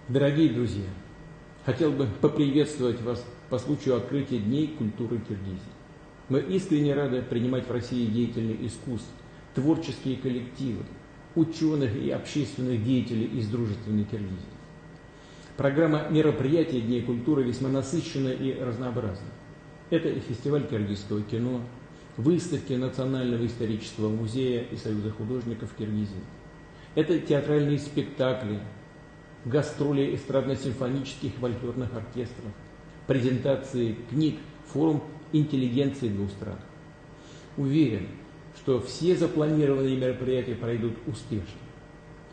Дорогие друзья, хотел бы поприветствовать вас по случаю открытия Дней культуры Киргизии. Мы искренне рады принимать в России деятельный искусств, творческие коллективы, ученых и общественных деятелей из дружественной Киргизии. Программа мероприятий Дней культуры весьма насыщенна и разнообразна. Это и фестиваль киргизского кино, выставки Национального исторического музея и Союза художников Киргизии. Это театральные спектакли, гастроли эстрадно-симфонических и фольклорных оркестров, презентации книг, форум интеллигенции двух стран. Уверен, что все запланированные мероприятия пройдут успешно.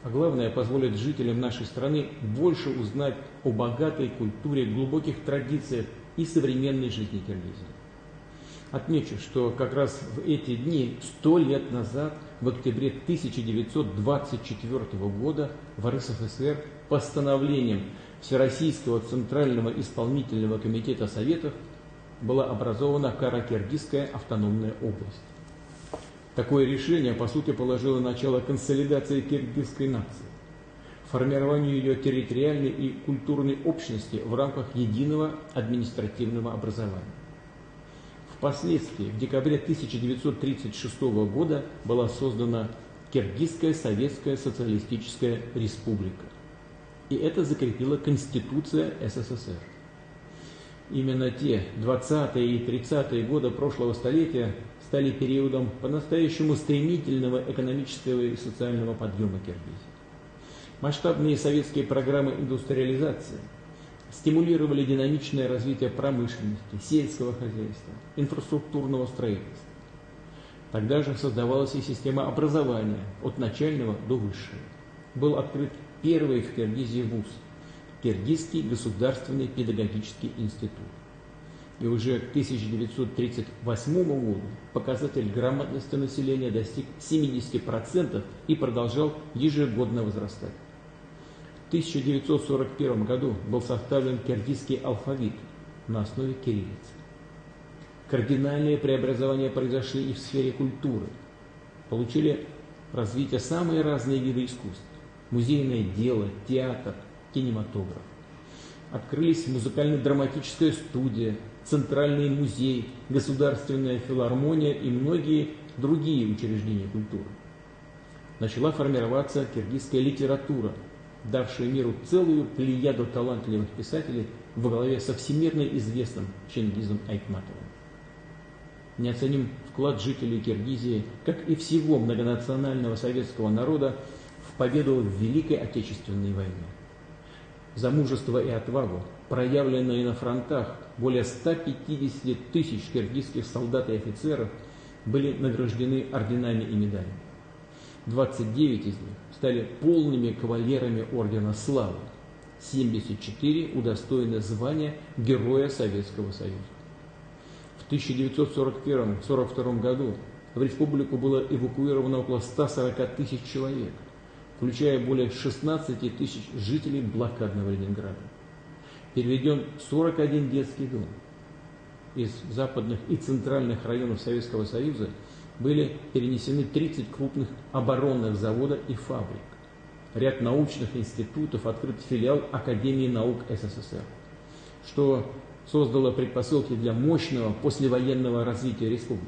А главное, позволит жителям нашей страны больше узнать о богатой культуре, глубоких традициях и современной жизни Киргизии. Отмечу, что как раз в эти дни, 100 лет назад, в октябре 1924 года, в РСФСР постановлением Всероссийского Центрального Исполнительного Комитета Советов была образована Каракиргизская автономная область. Такое решение, по сути, положило начало консолидации киргизской нации, формированию ее территориальной и культурной общности в рамках единого административного образования. Впоследствии, в декабре 1936 года, была создана Киргизская Советская Социалистическая Республика. И это закрепила Конституция СССР. Именно те 20-е и 30-е годы прошлого столетия стали периодом по-настоящему стремительного экономического и социального подъема Киргизии. Масштабные советские программы индустриализации стимулировали динамичное развитие промышленности, сельского хозяйства, инфраструктурного строительства. Тогда же создавалась и система образования от начального до высшего. Был открыт первый в Киргизии вуз – Киргизский государственный педагогический институт. И уже к 1938 году показатель грамотности населения достиг 70% и продолжал ежегодно возрастать. В 1941 году был составлен киргизский алфавит на основе кириллицы. Кардинальные преобразования произошли и в сфере культуры. Получили развитие самые разные виды искусств. Музейное дело, театр, кинематограф. Открылись музыкально-драматическая студия, Центральный музей, Государственная филармония и многие другие учреждения культуры. Начала формироваться киргизская литература, давшая миру целую плеяду талантливых писателей во главе со всемирно известным Чингизом Айтматовым. Неоценим вклад жителей Киргизии, как и всего многонационального советского народа, в победу в Великой Отечественной войне. За мужество и отвагу, проявленные на фронтах, более 150 тысяч киргизских солдат и офицеров были награждены орденами и медалями. 29 из них стали полными кавалерами Ордена Славы, 74 удостоены звания Героя Советского Союза. В 1941-1942 году в республику было эвакуировано около 140 тысяч человек, включая более 16 тысяч жителей блокадного Ленинграда. Переведен 41 детский дом. Из западных и центральных районов Советского Союза были перенесены 30 крупных оборонных заводов и фабрик. Ряд научных институтов, открыт филиал Академии наук СССР, что создало предпосылки для мощного послевоенного развития республики.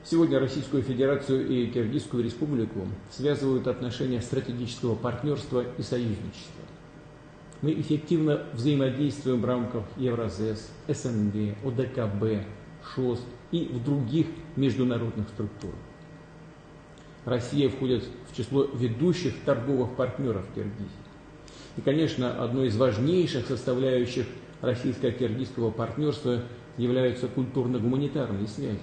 Сегодня Российскую Федерацию и Киргизскую Республику связывают отношения стратегического партнерства и союзничества. Мы эффективно взаимодействуем в рамках Евразес, СНГ, ОДКБ, ШОС и в других международных структурах. Россия входит в число ведущих торговых партнеров Киргизии. И, конечно, одной из важнейших составляющих российско-киргизского партнерства являются культурно-гуманитарные связи,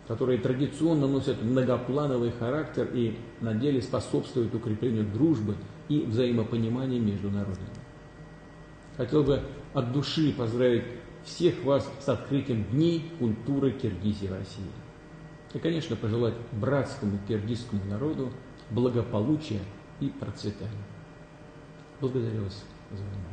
которые традиционно носят многоплановый характер и на деле способствуют укреплению дружбы и взаимопонимания между народами. Хотел бы от души поздравить всех вас с открытием Дней культуры Киргизии в России. И, конечно, пожелать братскому киргизскому народу благополучия и процветания. Благодарю вас за внимание.